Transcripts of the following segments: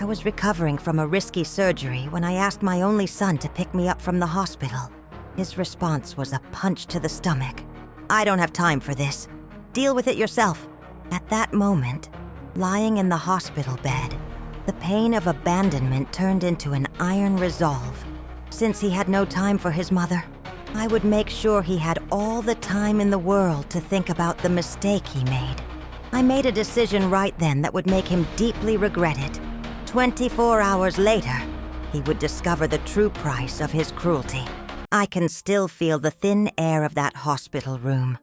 I was recovering from a risky surgery when I asked my only son to pick me up from the hospital. His response was a punch to the stomach. "I don't have time for this. Deal with it yourself." At that moment, lying in the hospital bed, the pain of abandonment turned into an iron resolve. Since he had no time for his mother, I would make sure he had all the time in the world to think about the mistake he made. I made a decision right then that would make him deeply regret it. 24 hours later, he would discover the true price of his cruelty. I can still feel the thin air of that hospital room,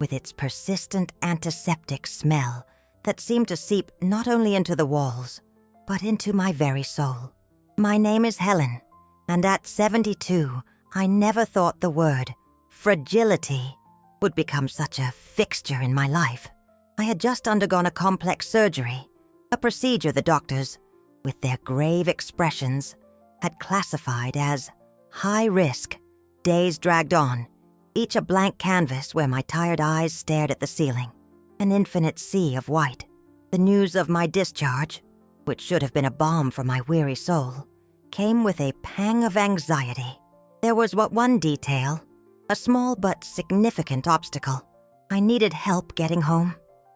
with its persistent antiseptic smell that seemed to seep not only into the walls, but into my very soul. My name is Helen, and at 72, I never thought the word fragility would become such a fixture in my life. I had just undergone a complex surgery, a procedure the doctors, with their grave expressions, had classified as high risk. Days dragged on, each a blank canvas where my tired eyes stared at the ceiling, an infinite sea of white. The news of my discharge, which should have been a balm for my weary soul, came with a pang of anxiety. There was but one detail, a small but significant obstacle. I needed help getting home.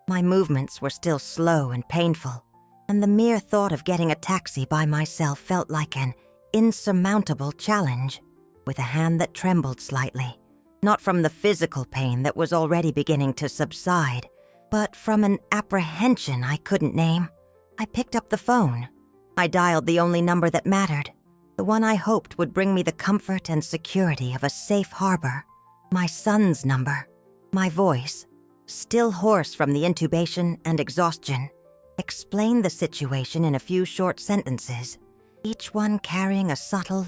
My movements were still slow and painful, and the mere thought of getting a taxi by myself felt like an insurmountable challenge. With a hand that trembled slightly, not from the physical pain that was already beginning to subside, but from an apprehension I couldn't name, I picked up the phone. I dialed the only number that mattered, the one I hoped would bring me the comfort and security of a safe harbor. My son's number. My voice, still hoarse from the intubation and exhaustion, explained the situation in a few short sentences, each one carrying a subtle,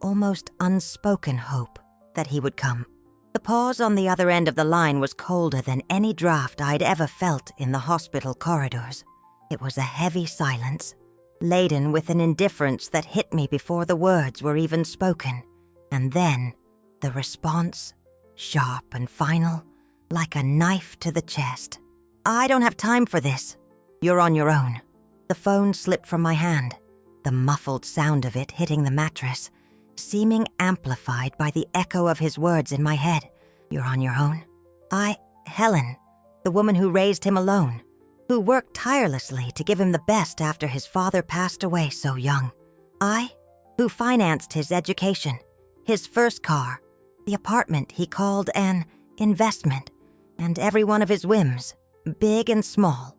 almost unspoken hope that he would come. The pause on the other end of the line was colder than any draft I'd ever felt in the hospital corridors. It was a heavy silence, laden with an indifference that hit me before the words were even spoken. And then, the response, sharp and final, like a knife to the chest. "I don't have time for this. You're on your own." The phone slipped from my hand, the muffled sound of it hitting the mattress, seeming amplified by the echo of his words in my head. "You're on your own?" Helen, the woman who raised him alone, who worked tirelessly to give him the best after his father passed away so young. Who financed his education, his first car, the apartment he called an investment, and every one of his whims, big and small.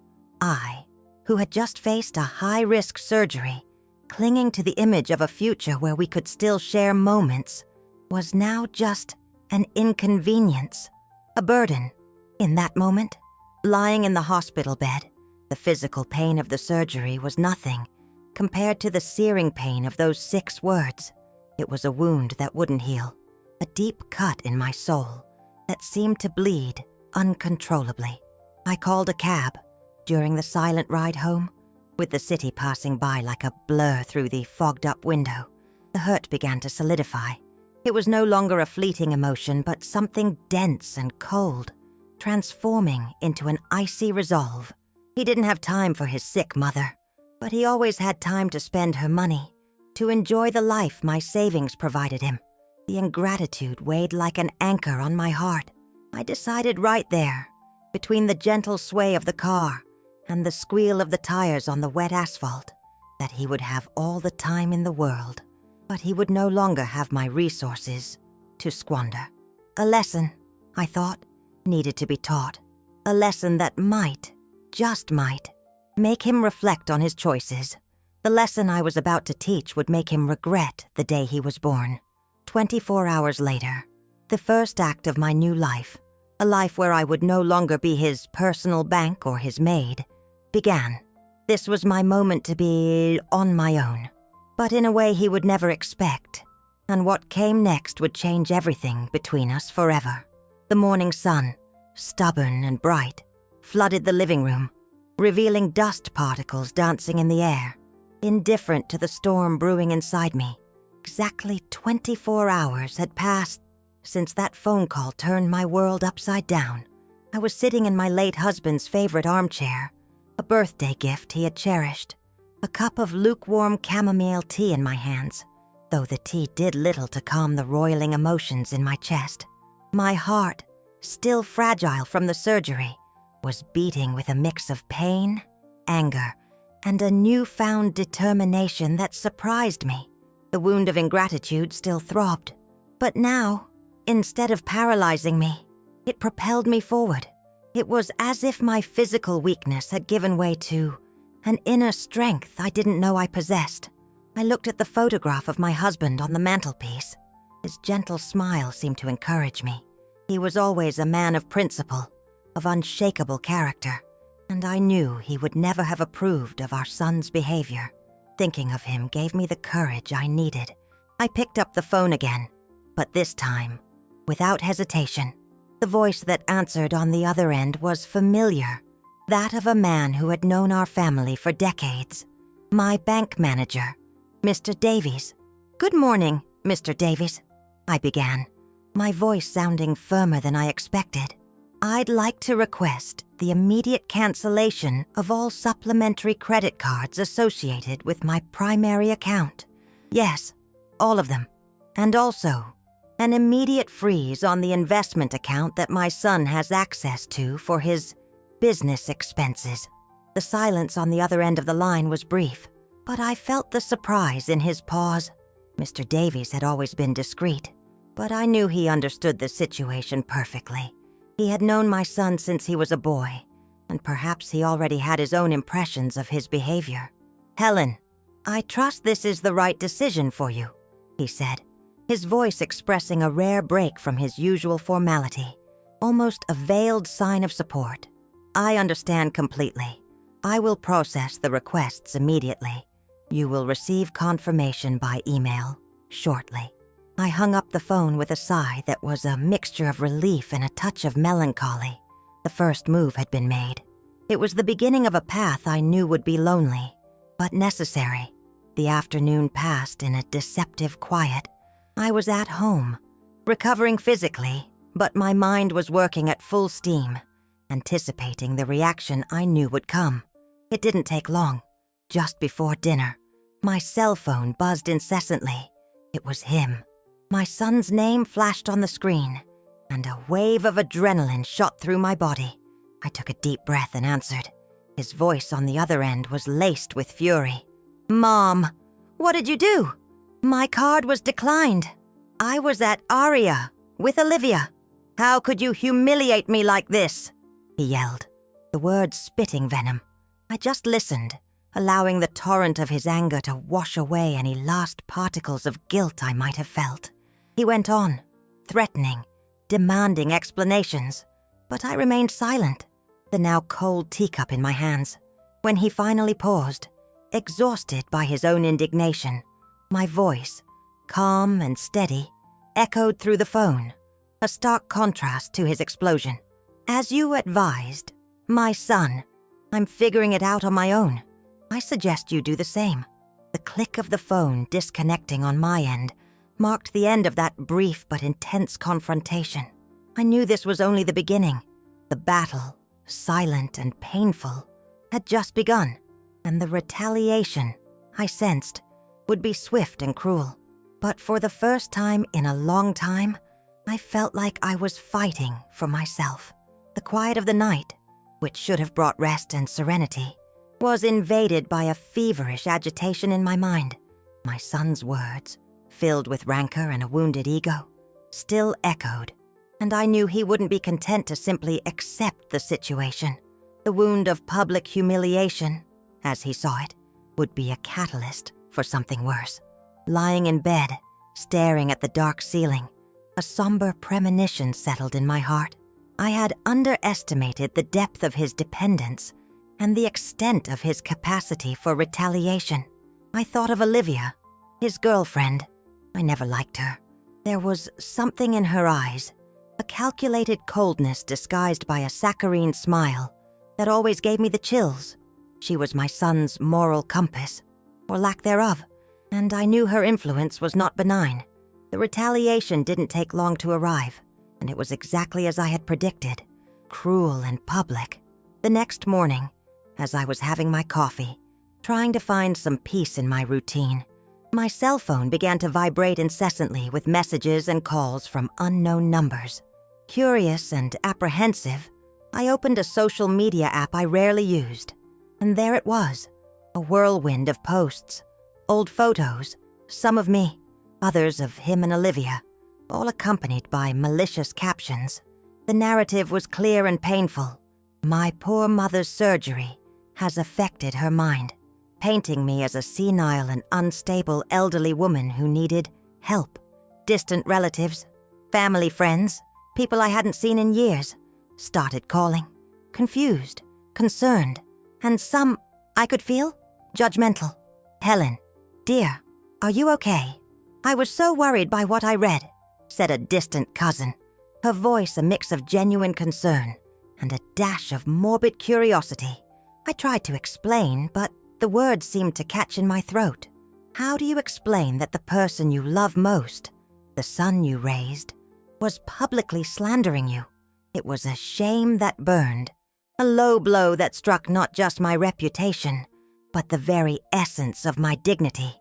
Who had just faced a high-risk surgery, clinging to the image of a future where we could still share moments, was now just an inconvenience, a burden. In that moment, lying in the hospital bed, the physical pain of the surgery was nothing compared to the searing pain of those 6 words. It was a wound that wouldn't heal, a deep cut in my soul that seemed to bleed uncontrollably. I called a cab during the silent ride home, with the city passing by like a blur through the fogged-up window. The hurt began to solidify. It was no longer a fleeting emotion, but something dense and cold, transforming into an icy resolve. He didn't have time for his sick mother, but he always had time to spend her money, to enjoy the life my savings provided him. The ingratitude weighed like an anchor on my heart. I decided right there, between the gentle sway of the car and the squeal of the tires on the wet asphalt, that he would have all the time in the world, but he would no longer have my resources to squander. A lesson, I thought, needed to be taught. A lesson that might, just might, make him reflect on his choices. The lesson I was about to teach would make him regret the day he was born. 24 hours later, the first act of my new life, a life where I would no longer be his personal bank or his maid, began. This was my moment to be on my own, but in a way he would never expect, and what came next would change everything between us forever. The morning sun, stubborn and bright, flooded the living room, revealing dust particles dancing in the air, indifferent to the storm brewing inside me. Exactly 24 hours had passed since that phone call turned my world upside down. I was sitting in my late husband's favorite armchair, a birthday gift he had cherished, a cup of lukewarm chamomile tea in my hands, though the tea did little to calm the roiling emotions in my chest. My heart, still fragile from the surgery, was beating with a mix of pain, anger, and a newfound determination that surprised me. The wound of ingratitude still throbbed, but now, instead of paralyzing me, it propelled me forward. It was as if my physical weakness had given way to an inner strength I didn't know I possessed. I looked at the photograph of my husband on the mantelpiece. His gentle smile seemed to encourage me. He was always a man of principle, of unshakable character, and I knew he would never have approved of our son's behavior. Thinking of him gave me the courage I needed. I picked up the phone again, but this time, without hesitation. The voice that answered on the other end was familiar, that of a man who had known our family for decades. My bank manager, Mr. Davies. "Good morning, Mr. Davies," I began, my voice sounding firmer than I expected. "I'd like to request the immediate cancellation of all supplementary credit cards associated with my primary account. Yes, all of them. And also, an immediate freeze on the investment account that my son has access to for his business expenses." The silence on the other end of the line was brief, but I felt the surprise in his pause. Mr. Davies had always been discreet, but I knew he understood the situation perfectly. He had known my son since he was a boy, and perhaps he already had his own impressions of his behavior. "Helen, I trust this is the right decision for you," he said, his voice expressing a rare break from his usual formality, almost a veiled sign of support. "I understand completely. I will process the requests immediately. You will receive confirmation by email shortly." I hung up the phone with a sigh that was a mixture of relief and a touch of melancholy. The first move had been made. It was the beginning of a path I knew would be lonely, but necessary. The afternoon passed in a deceptive quiet. I was at home, recovering physically, but my mind was working at full steam, anticipating the reaction I knew would come. It didn't take long. Just before dinner, my cell phone buzzed incessantly. It was him. My son's name flashed on the screen, and a wave of adrenaline shot through my body. I took a deep breath and answered. His voice on the other end was laced with fury. "Mom, what did you do? My card was declined. I was at Aria with Olivia. How could you humiliate me like this?" he yelled, the words spitting venom. I just listened, allowing the torrent of his anger to wash away any last particles of guilt I might have felt. He went on, threatening, demanding explanations, but I remained silent, the now cold teacup in my hands. When he finally paused, exhausted by his own indignation, my voice, calm and steady, echoed through the phone, a stark contrast to his explosion. "As you advised, my son, I'm figuring it out on my own. I suggest you do the same." The click of the phone disconnecting on my end marked the end of that brief but intense confrontation. I knew this was only the beginning. The battle, silent and painful, had just begun, and the retaliation, I sensed, would be swift and cruel. But for the first time in a long time, I felt like I was fighting for myself. The quiet of the night, which should have brought rest and serenity, was invaded by a feverish agitation in my mind. My son's words, filled with rancor and a wounded ego, still echoed, and I knew he wouldn't be content to simply accept the situation. The wound of public humiliation, as he saw it, would be a catalyst for something worse. Lying in bed, staring at the dark ceiling, a somber premonition settled in my heart. I had underestimated the depth of his dependence and the extent of his capacity for retaliation. I thought of Olivia, his girlfriend. I never liked her. There was something in her eyes, a calculated coldness disguised by a saccharine smile, that always gave me the chills. She was my son's moral compass, or lack thereof, and I knew her influence was not benign. The retaliation didn't take long to arrive, and it was exactly as I had predicted, cruel and public. The next morning, as I was having my coffee, trying to find some peace in my routine. My cell phone began to vibrate incessantly with messages and calls from unknown numbers. Curious and apprehensive, I opened a social media app I rarely used, and there it was, a whirlwind of posts, old photos, some of me, others of him and Olivia, all accompanied by malicious captions. The narrative was clear and painful. My poor mother's surgery has affected her mind, painting me as a senile and unstable elderly woman who needed help. Distant relatives, family friends, people I hadn't seen in years, started calling, confused, concerned, and some, I could feel, judgmental. "Helen, dear, are you okay? I was so worried by what I read," said a distant cousin, her voice a mix of genuine concern and a dash of morbid curiosity. I tried to explain, but the words seemed to catch in my throat. How do you explain that the person you love most, the son you raised, was publicly slandering you? It was a shame that burned, a low blow that struck not just my reputation, but the very essence of my dignity.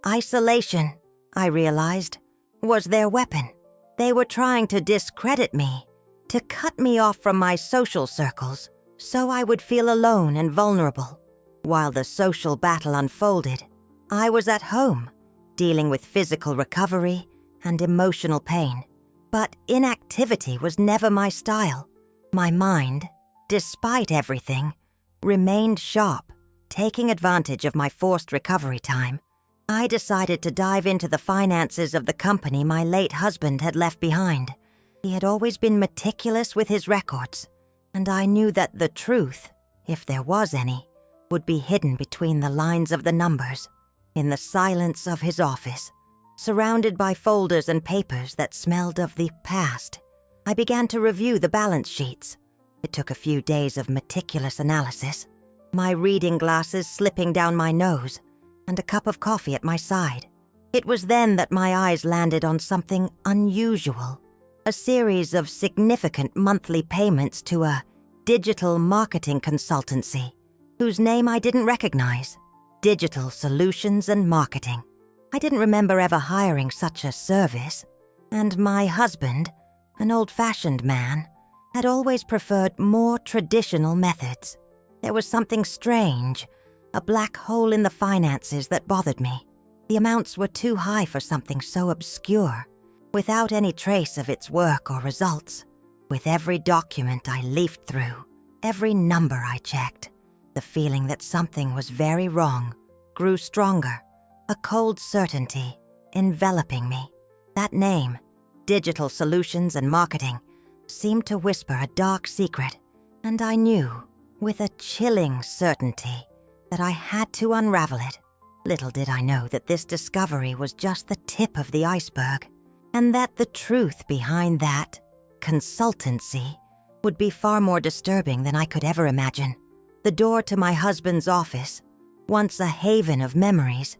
Isolation, I realized, was their weapon. They were trying to discredit me, to cut me off from my social circles, so I would feel alone and vulnerable. While the social battle unfolded, I was at home, dealing with physical recovery and emotional pain. But inactivity was never my style. My mind, despite everything, remained sharp, taking advantage of my forced recovery time. I decided to dive into the finances of the company my late husband had left behind. He had always been meticulous with his records, and I knew that the truth, if there was any, would be hidden between the lines of the numbers, in the silence of his office. Surrounded by folders and papers that smelled of the past, I began to review the balance sheets. It took a few days of meticulous analysis, my reading glasses slipping down my nose, and a cup of coffee at my side. It was then that my eyes landed on something unusual, a series of significant monthly payments to a digital marketing consultancy, whose name I didn't recognize. Digital Solutions and Marketing. I didn't remember ever hiring such a service, and my husband, an old-fashioned man, had always preferred more traditional methods. There was something strange, a black hole in the finances that bothered me. The amounts were too high for something so obscure, without any trace of its work or results. With every document I leafed through, every number I checked, the feeling that something was very wrong grew stronger. A cold certainty enveloping me. That name, Digital Solutions and Marketing, seemed to whisper a dark secret, and I knew, with a chilling certainty, that I had to unravel it. Little did I know that this discovery was just the tip of the iceberg, and that the truth behind that consultancy would be far more disturbing than I could ever imagine. The door to my husband's office, once a haven of memories,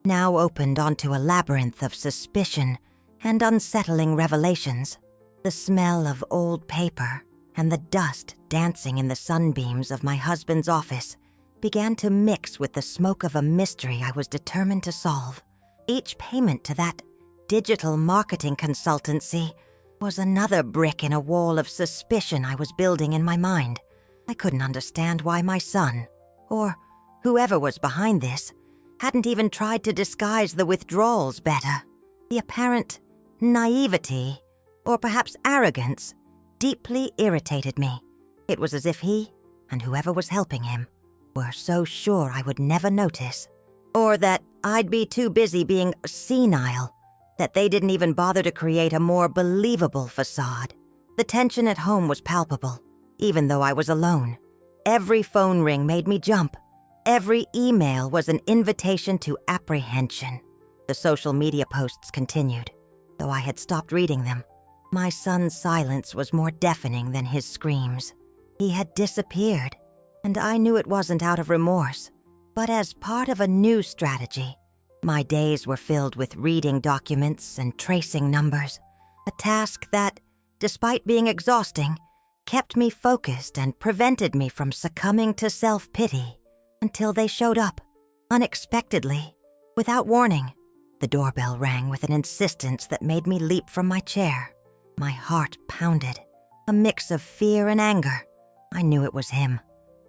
now opened onto a labyrinth of suspicion and unsettling revelations. The smell of old paper and the dust dancing in the sunbeams of my husband's office began to mix with the smoke of a mystery I was determined to solve. Each payment to that digital marketing consultancy was another brick in a wall of suspicion I was building in my mind. I couldn't understand why my son, or whoever was behind this, hadn't even tried to disguise the withdrawals better. The apparent naivety, or perhaps arrogance, deeply irritated me. It was as if he, and whoever was helping him, were so sure I would never notice, or that I'd be too busy being senile, that they didn't even bother to create a more believable facade. The tension at home was palpable, even though I was alone. Every phone ring made me jump. Every email was an invitation to apprehension. The social media posts continued, though I had stopped reading them. My son's silence was more deafening than his screams. He had disappeared, and I knew it wasn't out of remorse, but as part of a new strategy. My days were filled with reading documents and tracing numbers, a task that, despite being exhausting, kept me focused and prevented me from succumbing to self-pity. Until they showed up. Unexpectedly, without warning, the doorbell rang with an insistence that made me leap from my chair. My heart pounded, a mix of fear and anger. I knew it was him.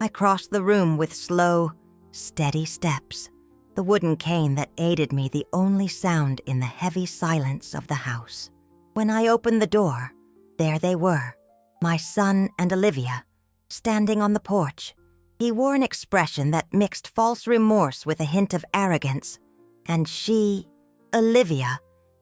I crossed the room with slow, steady steps, the wooden cane that aided me the only sound in the heavy silence of the house. When I opened the door, there they were, my son and Olivia, standing on the porch. He wore an expression that mixed false remorse with a hint of arrogance, and she, Olivia,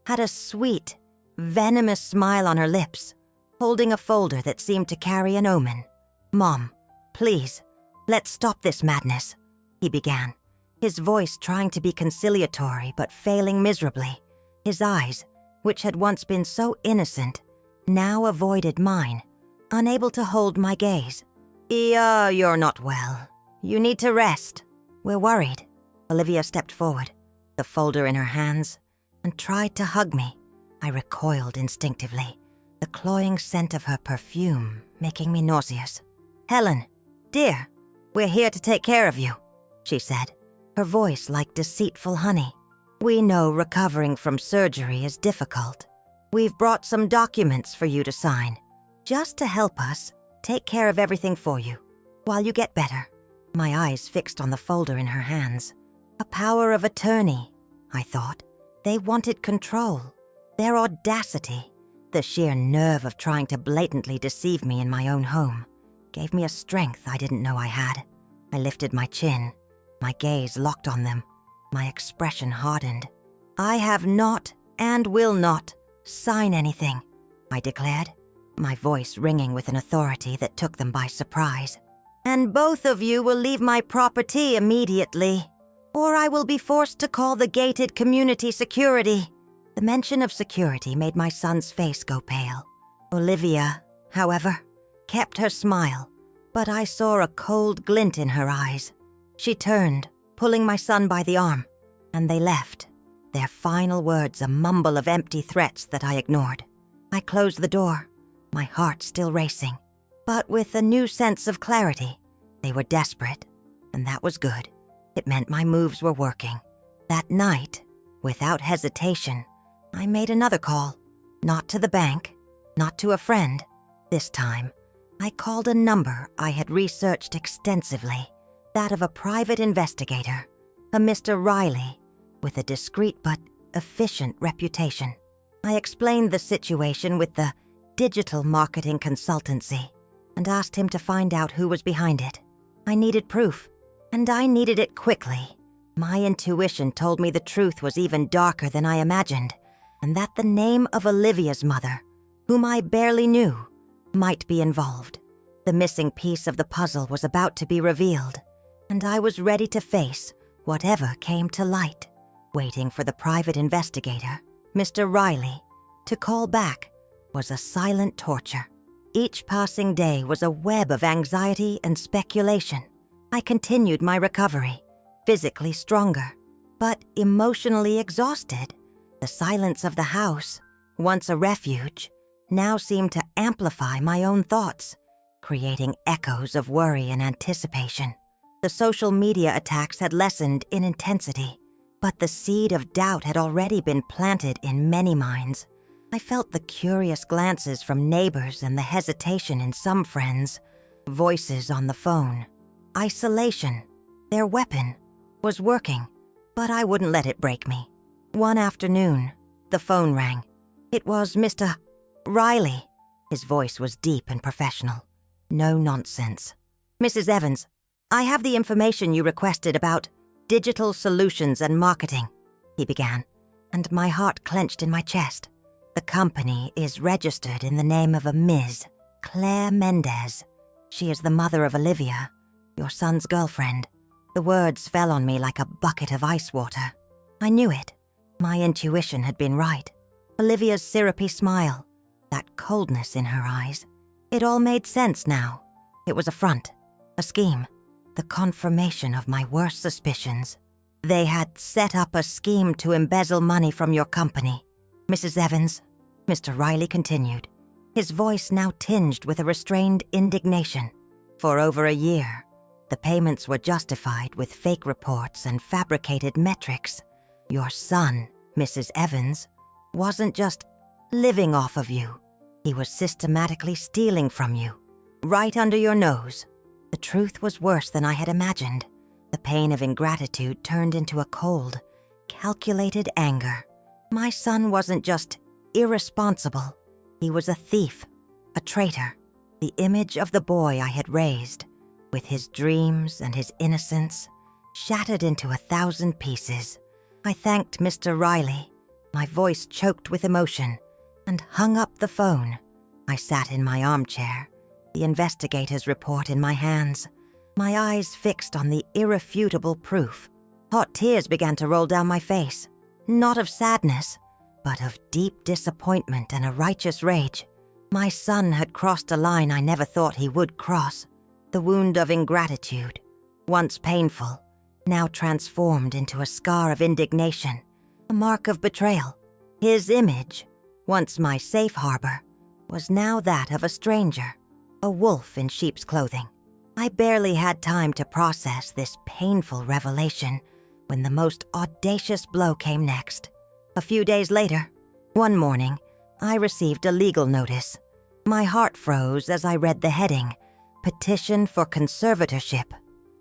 had a sweet, venomous smile on her lips, holding a folder that seemed to carry an omen. "Mom, please, let's stop this madness," he began, his voice trying to be conciliatory but failing miserably. His eyes, which had once been so innocent, now avoided mine, unable to hold my gaze. You're not well. You need to rest. We're worried." Olivia stepped forward, the folder in her hands, and tried to hug me. I recoiled instinctively, the cloying scent of her perfume making me nauseous. "Helen, dear, we're here to take care of you," she said, her voice like deceitful honey. "We know recovering from surgery is difficult. We've brought some documents for you to sign, just to help us take care of everything for you while you get better." My eyes fixed on the folder in her hands. A power of attorney, I thought. They wanted control. Their audacity, the sheer nerve of trying to blatantly deceive me in my own home, gave me a strength I didn't know I had. I lifted my chin, my gaze locked on them, my expression hardened. "I have not and will not sign anything," I declared, my voice ringing with an authority that took them by surprise. "And both of you will leave my property immediately, or I will be forced to call the gated community security." The mention of security made my son's face go pale. Olivia, however, kept her smile, but I saw a cold glint in her eyes. She turned, pulling my son by the arm, and they left, their final words a mumble of empty threats that I ignored. I closed the door, my heart still racing, but with a new sense of clarity. They were desperate, and that was good. It meant my moves were working. That night, without hesitation, I made another call. Not to the bank, not to a friend. This time, I called a number I had researched extensively, that of a private investigator, a Mr. Riley, with a discreet but efficient reputation. I explained the situation with the digital marketing consultancy and asked him to find out who was behind it. I needed proof, and I needed it quickly. My intuition told me the truth was even darker than I imagined, and that the name of Olivia's mother, whom I barely knew, might be involved. The missing piece of the puzzle was about to be revealed, and I was ready to face whatever came to light. Waiting for the private investigator, Mr. Riley, to call back was a silent torture. Each passing day was a web of anxiety and speculation. I continued my recovery, physically stronger, but emotionally exhausted. The silence of the house, once a refuge, now seemed to amplify my own thoughts, creating echoes of worry and anticipation. The social media attacks had lessened in intensity, but the seed of doubt had already been planted in many minds. I felt the curious glances from neighbors and the hesitation in some friends, voices on the phone. Isolation, their weapon, was working, but I wouldn't let it break me. One afternoon, the phone rang. It was Mr. Riley. His voice was deep and professional. No nonsense. "Mrs. Evans, I have the information you requested about digital solutions and marketing," he began, and my heart clenched in my chest. "The company is registered in the name of a Ms. Claire Mendez. She is the mother of Olivia, your son's girlfriend." The words fell on me like a bucket of ice water. I knew it. My intuition had been right. Olivia's syrupy smile, that coldness in her eyes. It all made sense now. It was a front, a scheme, the confirmation of my worst suspicions. They had set up a scheme to embezzle money from your company. "Mrs. Evans," Mr. Riley continued, his voice now tinged with a restrained indignation. "For over a year, the payments were justified with fake reports and fabricated metrics. Your son, Mrs. Evans, wasn't just living off of you. He was systematically stealing from you, right under your nose. The truth was worse than I had imagined. The pain of ingratitude turned into a cold, calculated anger. My son wasn't just irresponsible. He was a thief, a traitor, the image of the boy I had raised, with his dreams and his innocence shattered into 1,000 pieces. I thanked Mr. Riley, my voice choked with emotion, and hung up the phone. I sat in my armchair, the investigator's report in my hands, my eyes fixed on the irrefutable proof. Hot tears began to roll down my face, not of sadness, but of deep disappointment and a righteous rage. My son had crossed a line I never thought he would cross. The wound of ingratitude, once painful, now transformed into a scar of indignation, a mark of betrayal. His image, once my safe harbor, was now that of a stranger, a wolf in sheep's clothing. I barely had time to process this painful revelation when the most audacious blow came next. A few days later, one morning, I received a legal notice. My heart froze as I read the heading, Petition for Conservatorship.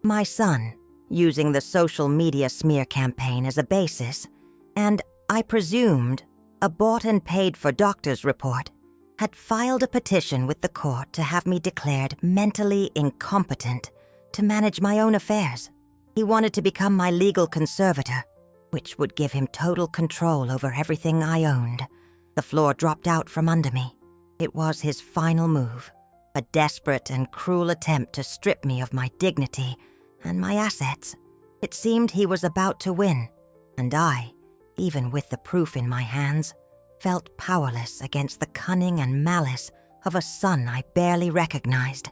My son, using the social media smear campaign as a basis, and, I presumed, a bought and paid for doctor's report, had filed a petition with the court to have me declared mentally incompetent to manage my own affairs. He wanted to become my legal conservator, which would give him total control over everything I owned. The floor dropped out from under me. It was his final move, a desperate and cruel attempt to strip me of my dignity and my assets. It seemed he was about to win, and I, even with the proof in my hands, felt powerless against the cunning and malice of a son I barely recognized.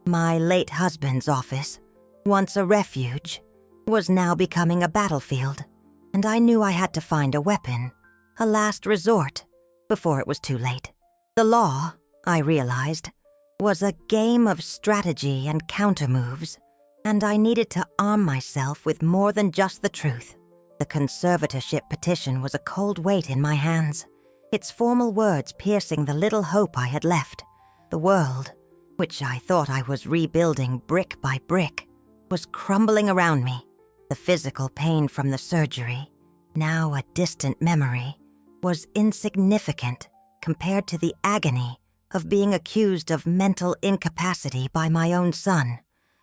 My late husband's office, once a refuge, was now becoming a battlefield, and I knew I had to find a weapon, a last resort, before it was too late. The law, I realized, was a game of strategy and countermoves, and I needed to arm myself with more than just the truth. The conservatorship petition was a cold weight in my hands, its formal words piercing the little hope I had left. The world, which I thought I was rebuilding brick by brick, was crumbling around me. The physical pain from the surgery, now a distant memory, was insignificant compared to the agony of being accused of mental incapacity by my own son.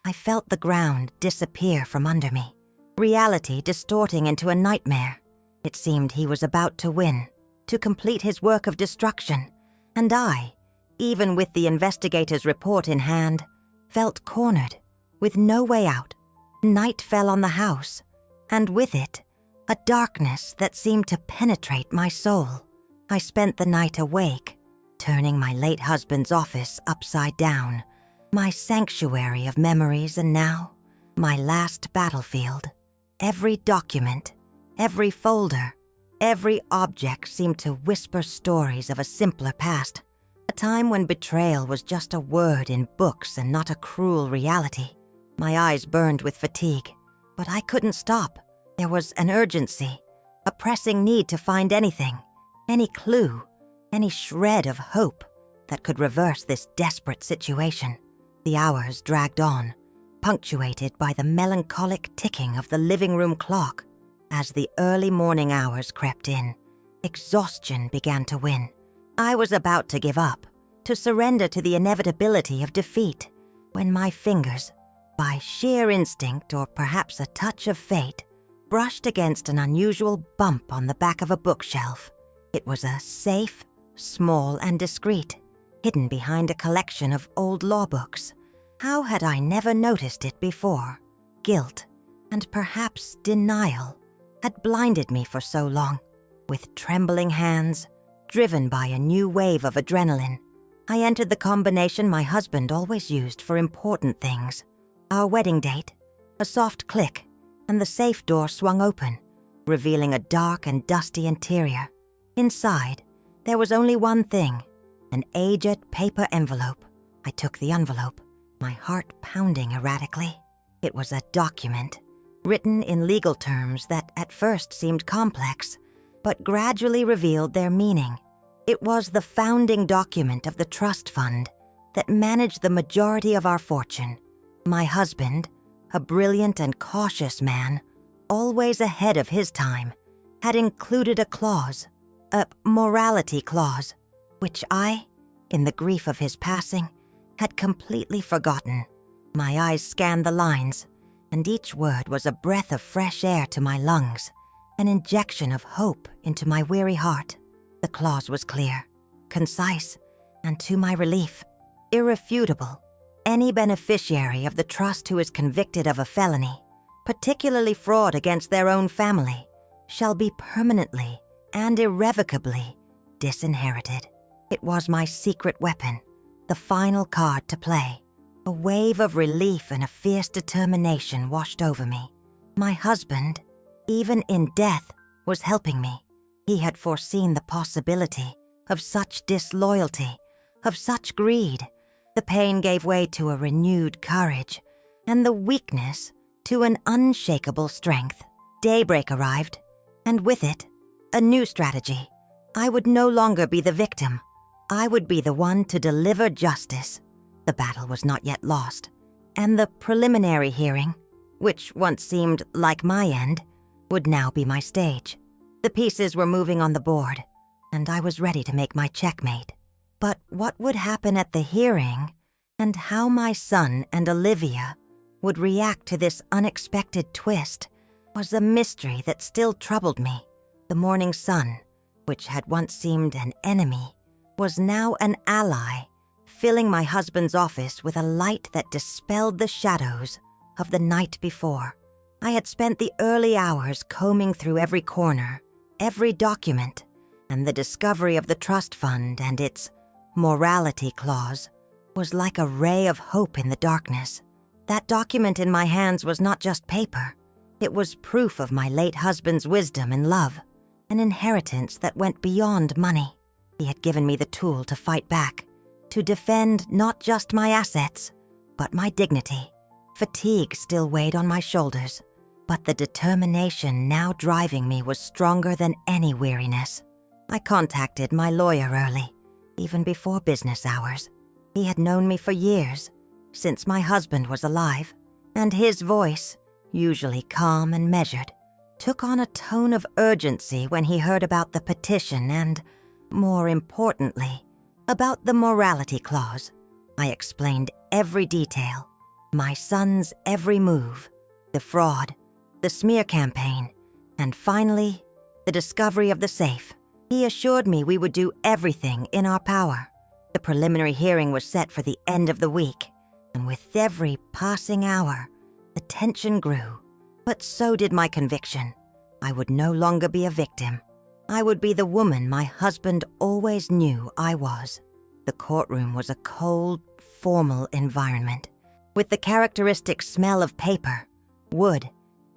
I felt the ground disappear from under me, reality distorting into a nightmare. It seemed he was about to win, to complete his work of destruction, and I, even with the investigator's report in hand, felt cornered, with no way out. Night fell on the house, and with it, a darkness that seemed to penetrate my soul. I spent the night awake, turning my late husband's office upside down, my sanctuary of memories, and now, my last battlefield. Every document, every folder, every object seemed to whisper stories of a simpler past, a time when betrayal was just a word in books and not a cruel reality. My eyes burned with fatigue, but I couldn't stop. There was an urgency, a pressing need to find anything, any clue, any shred of hope that could reverse this desperate situation. The hours dragged on, punctuated by the melancholic ticking of the living room clock. As the early morning hours crept in, exhaustion began to win. I was about to give up, to surrender to the inevitability of defeat, when my fingers, by sheer instinct or perhaps a touch of fate, brushed against an unusual bump on the back of a bookshelf. It was a safe, small and discreet, hidden behind a collection of old law books. How had I never noticed it before? Guilt, and perhaps denial, had blinded me for so long. With trembling hands, driven by a new wave of adrenaline, I entered the combination my husband always used for important things. Our wedding date, a soft click, and the safe door swung open, revealing a dark and dusty interior. Inside, there was only one thing, an aged paper envelope. I took the envelope, my heart pounding erratically. It was a document, written in legal terms that at first seemed complex, but gradually revealed their meaning. It was the founding document of the trust fund that managed the majority of our fortune. My husband, a brilliant and cautious man, always ahead of his time, had included a clause, a morality clause, which I, in the grief of his passing, had completely forgotten. My eyes scanned the lines, and each word was a breath of fresh air to my lungs, an injection of hope into my weary heart. The clause was clear, concise, and to my relief, irrefutable. Any beneficiary of the trust who is convicted of a felony, particularly fraud against their own family, shall be permanently and irrevocably disinherited. It was my secret weapon, the final card to play. A wave of relief and a fierce determination washed over me. My husband, even in death, was helping me. He had foreseen the possibility of such disloyalty, of such greed. The pain gave way to a renewed courage, and the weakness to an unshakable strength. Daybreak arrived, and with it, a new strategy. I would no longer be the victim. I would be the one to deliver justice. The battle was not yet lost, and the preliminary hearing, which once seemed like my end, would now be my stage. The pieces were moving on the board, and I was ready to make my checkmate. But what would happen at the hearing, and how my son and Olivia would react to this unexpected twist, was a mystery that still troubled me. The morning sun, which had once seemed an enemy, was now an ally, filling my husband's office with a light that dispelled the shadows of the night before. I had spent the early hours combing through every corner, every document, and the discovery of the trust fund and its morality clause was like a ray of hope in the darkness. That document in my hands was not just paper. It was proof of my late husband's wisdom and love, an inheritance that went beyond money. He had given me the tool to fight back, to defend not just my assets, but my dignity. Fatigue still weighed on my shoulders, but the determination now driving me was stronger than any weariness. I contacted my lawyer early, even before business hours. He had known me for years, since my husband was alive, and his voice, usually calm and measured, took on a tone of urgency when he heard about the petition and, more importantly, about the morality clause. I explained every detail, my son's every move, the fraud, the smear campaign, and finally, the discovery of the safe. He assured me we would do everything in our power. The preliminary hearing was set for the end of the week, and with every passing hour, the tension grew. But so did my conviction. I would no longer be a victim. I would be the woman my husband always knew I was. The courtroom was a cold, formal environment, with the characteristic smell of paper, wood,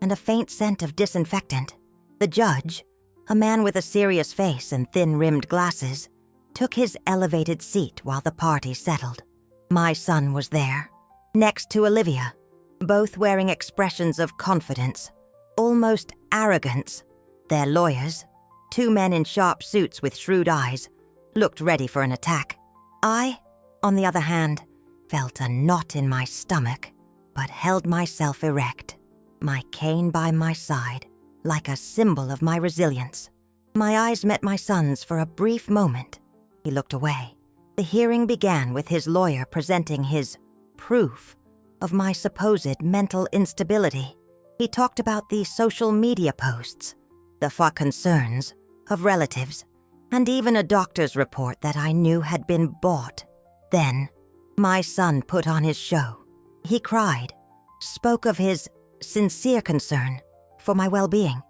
and a faint scent of disinfectant. The judge, a man with a serious face and thin-rimmed glasses, took his elevated seat while the party settled. My son was there, next to Olivia, both wearing expressions of confidence, almost arrogance. Their lawyers, two men in sharp suits with shrewd eyes, looked ready for an attack. I, on the other hand, felt a knot in my stomach, but held myself erect, my cane by my side, like a symbol of my resilience. My eyes met my son's for a brief moment. He looked away. The hearing began with his lawyer presenting his proof of my supposed mental instability. He talked about the social media posts, the faux concerns of relatives, and even a doctor's report that I knew had been bought. Then, my son put on his show. He cried, spoke of his sincere concern for my well-being,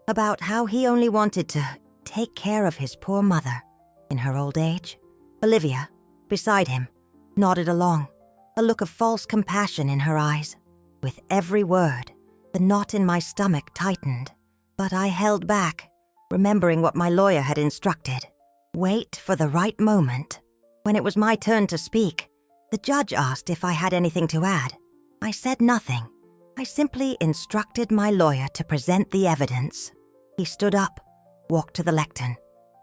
about how he only wanted to take care of his poor mother in her old age. Olivia, beside him, nodded along, a look of false compassion in her eyes. With every word, the knot in my stomach tightened, but I held back, remembering what my lawyer had instructed. Wait for the right moment. When it was my turn to speak, the judge asked if I had anything to add. I said nothing, I simply instructed my lawyer to present the evidence. He stood up, walked to the lectern,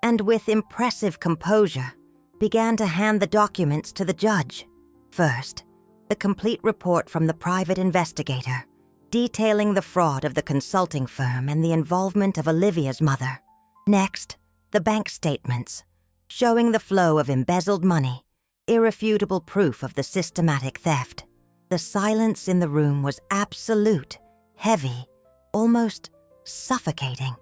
and with impressive composure, began to hand the documents to the judge. First, the complete report from the private investigator, detailing the fraud of the consulting firm and the involvement of Olivia's mother. Next, the bank statements, showing the flow of embezzled money, irrefutable proof of the systematic theft. The silence in the room was absolute, heavy, almost suffocating.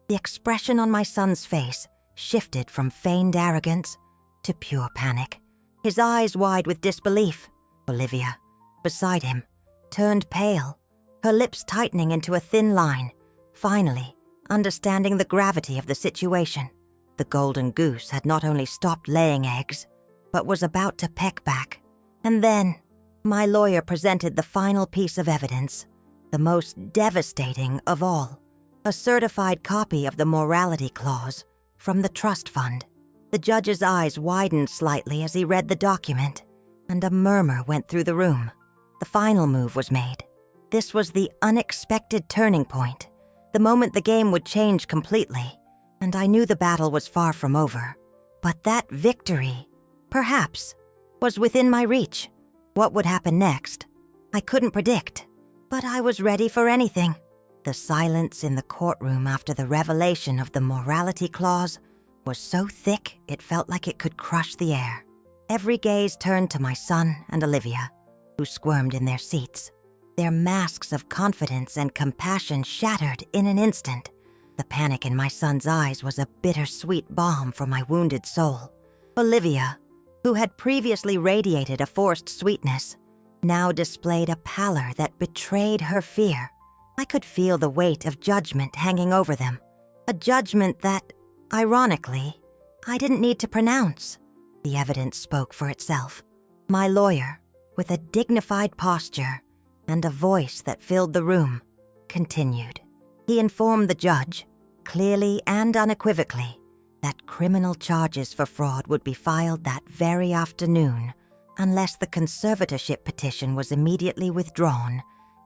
The expression on my son's face shifted from feigned arrogance to pure panic, his eyes wide with disbelief. Olivia, beside him, turned pale, her lips tightening into a thin line, finally understanding the gravity of the situation. The golden goose had not only stopped laying eggs, but was about to peck back. And then, my lawyer presented the final piece of evidence, the most devastating of all, a certified copy of the morality clause from the trust fund. The judge's eyes widened slightly as he read the document, and a murmur went through the room. The final move was made. This was the unexpected turning point, the moment the game would change completely, and I knew the battle was far from over. But that victory, perhaps, was within my reach. What would happen next? I couldn't predict, but I was ready for anything. The silence in the courtroom after the revelation of the morality clause was so thick it felt like it could crush the air. Every gaze turned to my son and Olivia, who squirmed in their seats. Their masks of confidence and compassion shattered in an instant. The panic in my son's eyes was a bittersweet balm for my wounded soul. Olivia, who had previously radiated a forced sweetness, now displayed a pallor that betrayed her fear. I could feel the weight of judgment hanging over them, a judgment that, ironically, I didn't need to pronounce. The evidence spoke for itself. My lawyer, with a dignified posture and a voice that filled the room, continued. He informed the judge, clearly and unequivocally, that criminal charges for fraud would be filed that very afternoon unless the conservatorship petition was immediately withdrawn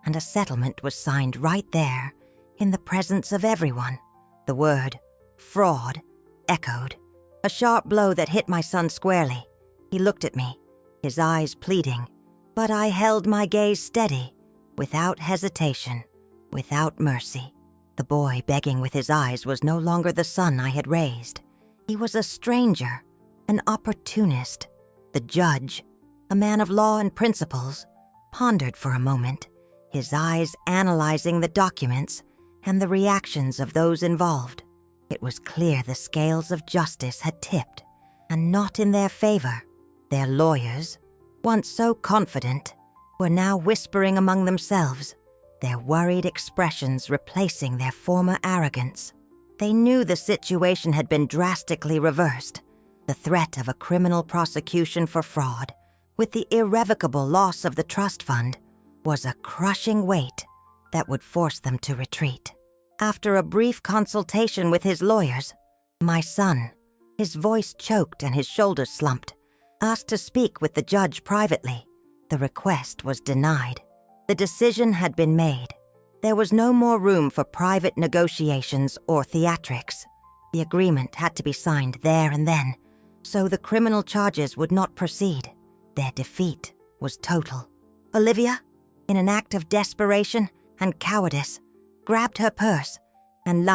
and a settlement was signed right there in the presence of everyone. The word fraud echoed, a sharp blow that hit my son squarely. He looked at me, his eyes pleading, but I held my gaze steady, without hesitation, without mercy. The boy begging with his eyes was no longer the son I had raised. He was a stranger, an opportunist. The judge, a man of law and principles, pondered for a moment, his eyes analyzing the documents and the reactions of those involved. It was clear the scales of justice had tipped, and not in their favor. Their lawyers, once so confident, were now whispering among themselves, their worried expressions replacing their former arrogance. They knew the situation had been drastically reversed. The threat of a criminal prosecution for fraud, with the irrevocable loss of the trust fund, was a crushing weight that would force them to retreat. After a brief consultation with his lawyers, my son, his voice choked and his shoulders slumped, asked to speak with the judge privately. The request was denied. The decision had been made. There was no more room for private negotiations or theatrics. The agreement had to be signed there and then, so the criminal charges would not proceed. Their defeat was total. Olivia, in an act of desperation and cowardice, grabbed her purse, and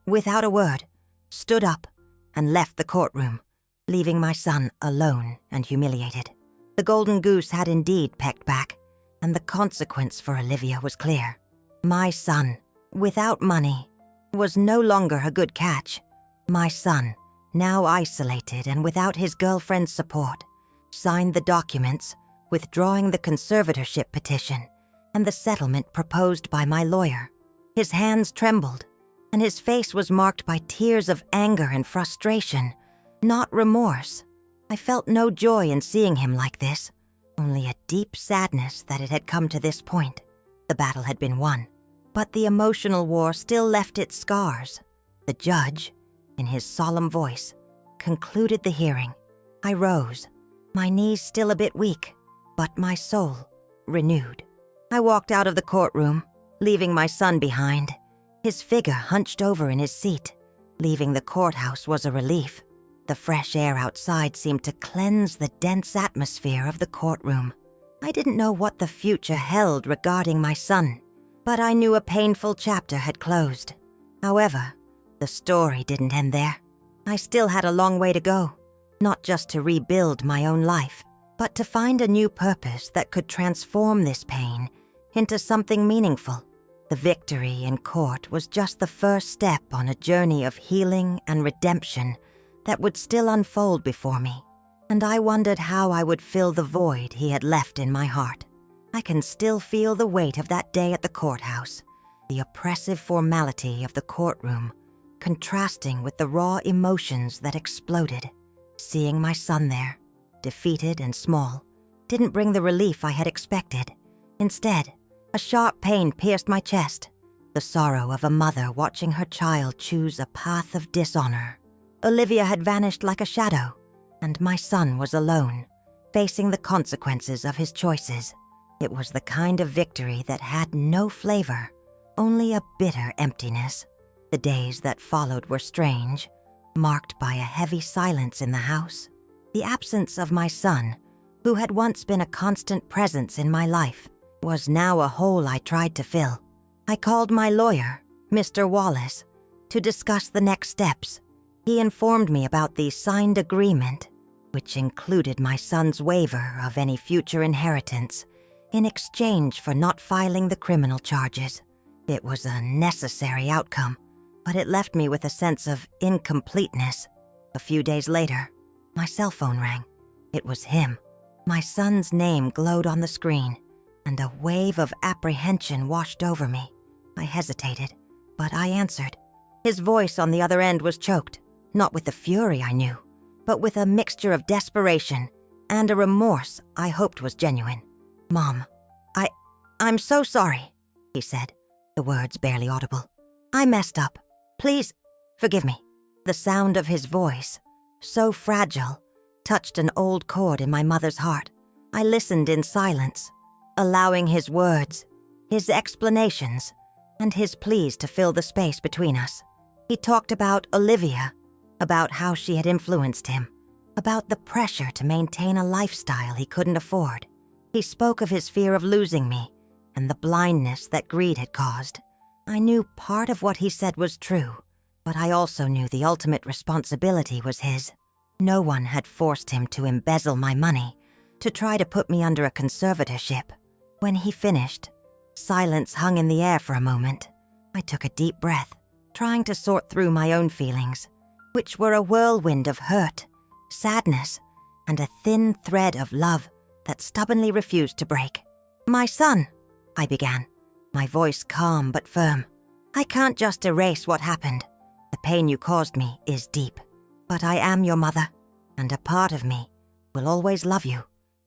without a word, stood up and left the courtroom, leaving my son alone and humiliated. The golden goose had indeed pecked back, and the consequence for Olivia was clear. My son, without money, was no longer a good catch. My son, now isolated and without his girlfriend's support, signed the documents, withdrawing the conservatorship petition and the settlement proposed by my lawyer. His hands trembled, and his face was marked by tears of anger and frustration, not remorse. I felt no joy in seeing him like this, only a deep sadness that it had come to this point. The battle had been won, but the emotional war still left its scars. The judge, in his solemn voice, concluded the hearing. I rose, my knees still a bit weak, but my soul renewed. I walked out of the courtroom, leaving my son behind. His figure hunched over in his seat. Leaving the courthouse was a relief. The fresh air outside seemed to cleanse the dense atmosphere of the courtroom. I didn't know what the future held regarding my son, but I knew a painful chapter had closed. However, the story didn't end there. I still had a long way to go, not just to rebuild my own life, but to find a new purpose that could transform this pain into something meaningful. The victory in court was just the first step on a journey of healing and redemption that would still unfold before me, and I wondered how I would fill the void he had left in my heart. I can still feel the weight of that day at the courthouse, the oppressive formality of the courtroom, contrasting with the raw emotions that exploded. Seeing my son there, defeated and small, didn't bring the relief I had expected. Instead, a sharp pain pierced my chest, the sorrow of a mother watching her child choose a path of dishonor. Olivia had vanished like a shadow, and my son was alone, facing the consequences of his choices. It was the kind of victory that had no flavor, only a bitter emptiness. The days that followed were strange, marked by a heavy silence in the house. The absence of my son, who had once been a constant presence in my life, was now a hole I tried to fill. I called my lawyer, Mr. Wallace, to discuss the next steps. He informed me about the signed agreement, which included my son's waiver of any future inheritance in exchange for not filing the criminal charges. It was a necessary outcome, but it left me with a sense of incompleteness. A few days later, my cell phone rang. It was him. My son's name glowed on the screen, and a wave of apprehension washed over me. I hesitated, but I answered. His voice on the other end was choked, not with the fury I knew, but with a mixture of desperation and a remorse I hoped was genuine. "Mom, I'm so sorry," he said, the words barely audible. "I messed up. Please, forgive me." The sound of his voice, so fragile, touched an old chord in my mother's heart. I listened in silence, allowing his words, his explanations, and his pleas to fill the space between us. He talked about Olivia, about how she had influenced him, about the pressure to maintain a lifestyle he couldn't afford. He spoke of his fear of losing me and the blindness that greed had caused. I knew part of what he said was true, but I also knew the ultimate responsibility was his. No one had forced him to embezzle my money, to try to put me under a conservatorship. When he finished, silence hung in the air for a moment. I took a deep breath, trying to sort through my own feelings, which were a whirlwind of hurt, sadness, and a thin thread of love that stubbornly refused to break. "My son," I began, my voice calm but firm. "I can't just erase what happened. The pain you caused me is deep, but I am your mother, and a part of me will always love you.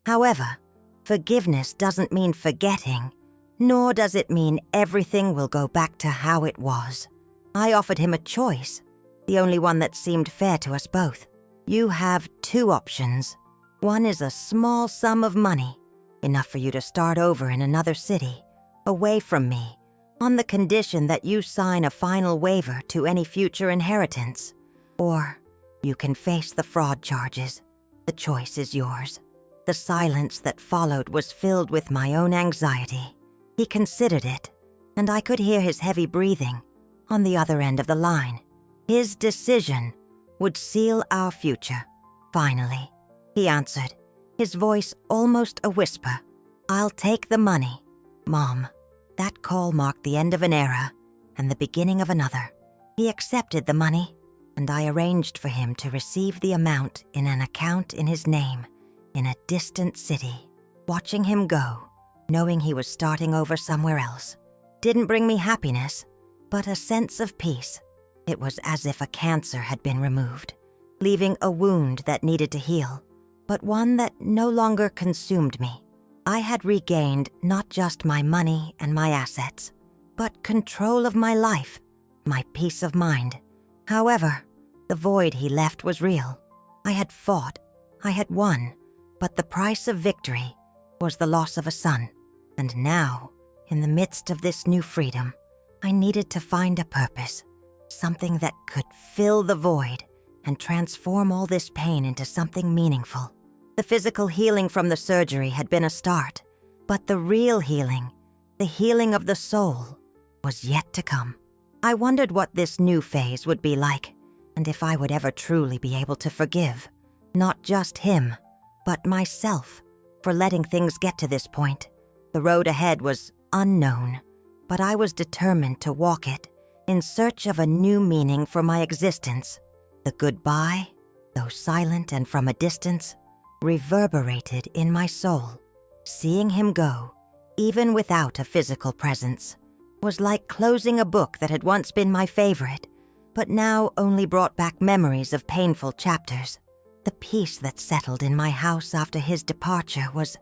However, forgiveness doesn't mean forgetting, nor does it mean everything will go back to how it was." I offered him a choice, the only one that seemed fair to us both. "You have two options. One is a small sum of money, enough for you to start over in another city, away from me, on the condition that you sign a final waiver to any future inheritance. Or you can face the fraud charges. The choice is yours." The silence that followed was filled with my own anxiety. He considered it, and I could hear his heavy breathing on the other end of the line. His decision would seal our future. Finally, he answered, his voice almost a whisper. "I'll take the money, Mom." That call marked the end of an era and the beginning of another. He accepted the money, and I arranged for him to receive the amount in an account in his name in a distant city. Watching him go, knowing he was starting over somewhere else, didn't bring me happiness, but a sense of peace. It was as if a cancer had been removed, leaving a wound that needed to heal, but one that no longer consumed me. I had regained not just my money and my assets, but control of my life, my peace of mind. However, the void he left was real. I had fought, I had won, but the price of victory was the loss of a son. And now, In the midst of this new freedom, I needed to find a purpose, something that could fill the void and transform all this pain into something meaningful. The physical healing from the surgery had been a start, but the real healing, the healing of the soul, was yet to come. I wondered what this new phase would be like, and if I would ever truly be able to forgive, not just him, but myself, for letting things get to this point. The road ahead was unknown, but I was determined to walk it, in search of a new meaning for my existence. The goodbye, though silent and from a distance, reverberated in my soul. Seeing him go, even without a physical presence, was like closing a book that had once been my favorite, but now only brought back memories of painful chapters. The peace that settled in my house after his departure was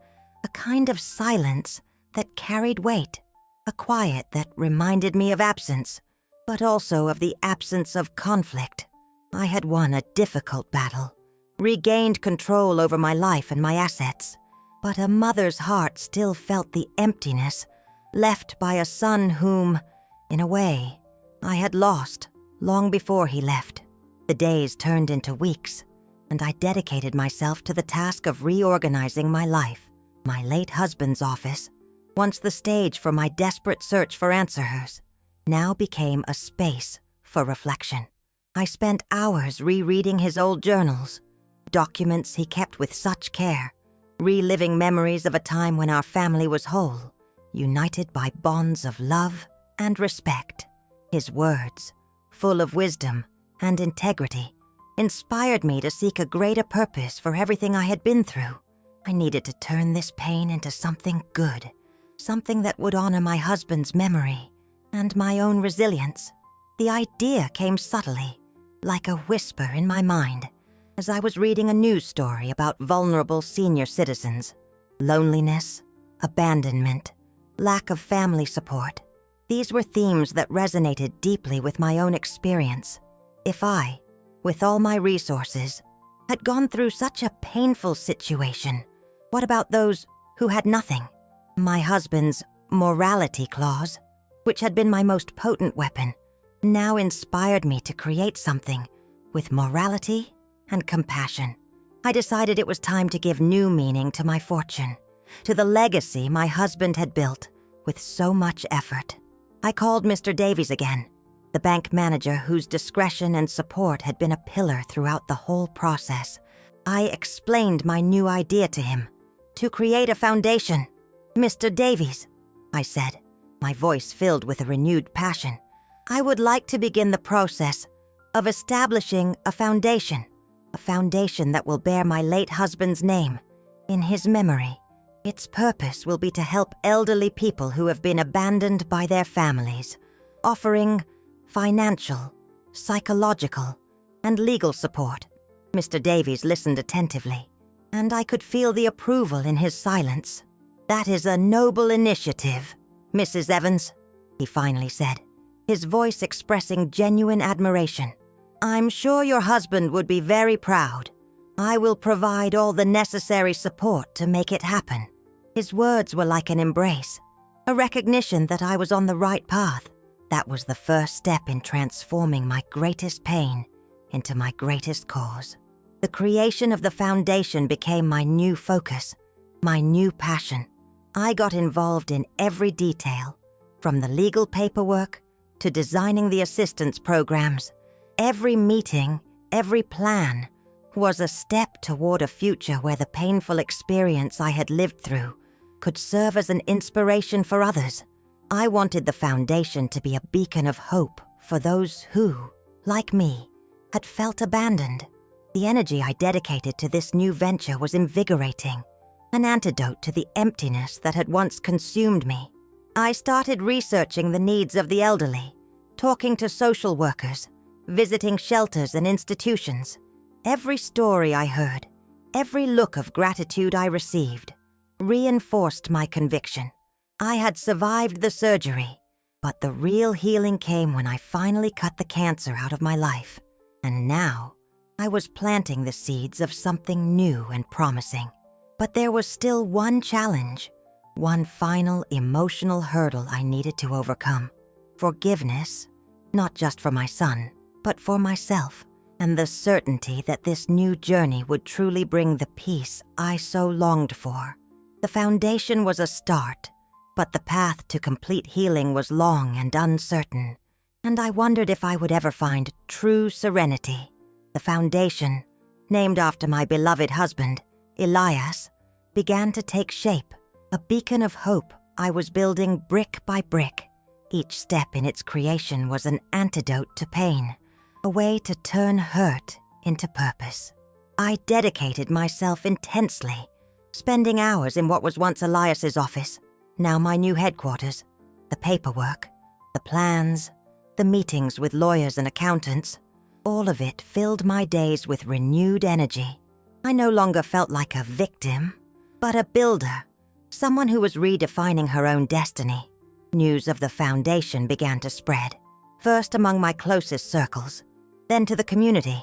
a kind of silence that carried weight, a quiet that reminded me of absence, but also of the absence of conflict. I had won a difficult battle, regained control over my life and my assets, but a mother's heart still felt the emptiness left by a son whom, in a way, I had lost long before he left. The days turned into weeks, and I dedicated myself to the task of reorganizing my life. My late husband's office, once the stage for my desperate search for answers, now became a space for reflection. I spent hours rereading his old journals, documents he kept with such care, reliving memories of a time when our family was whole, united by bonds of love and respect. His words, full of wisdom and integrity, inspired me to seek a greater purpose for everything I had been through. I needed to turn this pain into something good, something that would honor my husband's memory and my own resilience. The idea came subtly, like a whisper in my mind, as I was reading a news story about vulnerable senior citizens. Loneliness, abandonment, lack of family support. These were themes that resonated deeply with my own experience. If I, with all my resources, had gone through such a painful situation, what about those who had nothing? My husband's morality clause, which had been my most potent weapon, now inspired me to create something with morality and compassion. I decided it was time to give new meaning to my fortune, to the legacy my husband had built with so much effort. I called Mr. Davies again, the bank manager whose discretion and support had been a pillar throughout the whole process. I explained my new idea to him, to create a foundation. "Mr. Davies," I said, my voice filled with a renewed passion, "I would like to begin the process of establishing a foundation that will bear my late husband's name, in his memory. Its purpose will be to help elderly people who have been abandoned by their families, offering financial, psychological, and legal support." Mr. Davies listened attentively, and I could feel the approval in his silence. "That is a noble initiative, Mrs. Evans," he finally said, his voice expressing genuine admiration. "I'm sure your husband would be very proud. I will provide all the necessary support to make it happen." His words were like an embrace, a recognition that I was on the right path. That was the first step in transforming my greatest pain into my greatest cause. The creation of the foundation became my new focus, my new passion. I got involved in every detail, from the legal paperwork to designing the assistance programs. Every meeting, every plan, was a step toward a future where the painful experience I had lived through could serve as an inspiration for others. I wanted the foundation to be a beacon of hope for those who, like me, had felt abandoned. The energy I dedicated to this new venture was invigorating, an antidote to the emptiness that had once consumed me. I started researching the needs of the elderly, talking to social workers, visiting shelters and institutions. Every story I heard, every look of gratitude I received, reinforced my conviction. I had survived the surgery, but the real healing came when I finally cut the cancer out of my life. And now, I was planting the seeds of something new and promising. But there was still one challenge, One final emotional hurdle I needed to overcome. Forgiveness, not just for my son, but for myself, and the certainty that this new journey would truly bring the peace I so longed for. The foundation was a start, but the path to complete healing was long and uncertain, and I wondered if I would ever find true serenity. The foundation, named after my beloved husband, Elias, began to take shape, a beacon of hope I was building brick by brick. Each step in its creation was an antidote to pain, a way to turn hurt into purpose. I dedicated myself intensely, spending hours in what was once Elias's office, now my new headquarters. The paperwork, the plans, the meetings with lawyers and accountants, all of it filled my days with renewed energy. I no longer felt like a victim, but a builder, someone who was redefining her own destiny. News of the foundation began to spread, first among my closest circles, then to the community.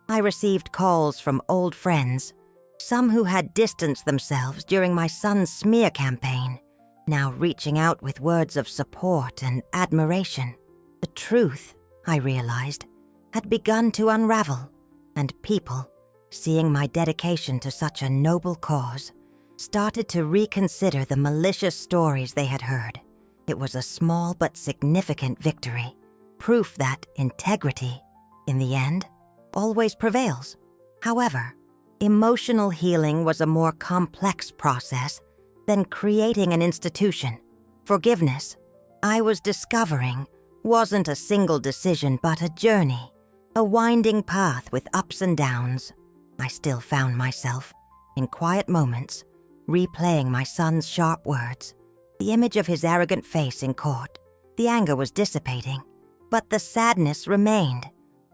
I received calls from old friends, some who had distanced themselves during my son's smear campaign, now reaching out with words of support and admiration. The truth, I realized, had begun to unravel, and people, seeing my dedication to such a noble cause, started to reconsider the malicious stories they had heard. It was a small but significant victory, proof that integrity, in the end, always prevails. However, emotional healing was a more complex process than creating an institution. Forgiveness, I was discovering, wasn't a single decision but a journey, a winding path with ups and downs. I still found myself, in quiet moments, replaying my son's sharp words, the image of his arrogant face in court. The anger was dissipating, but the sadness remained,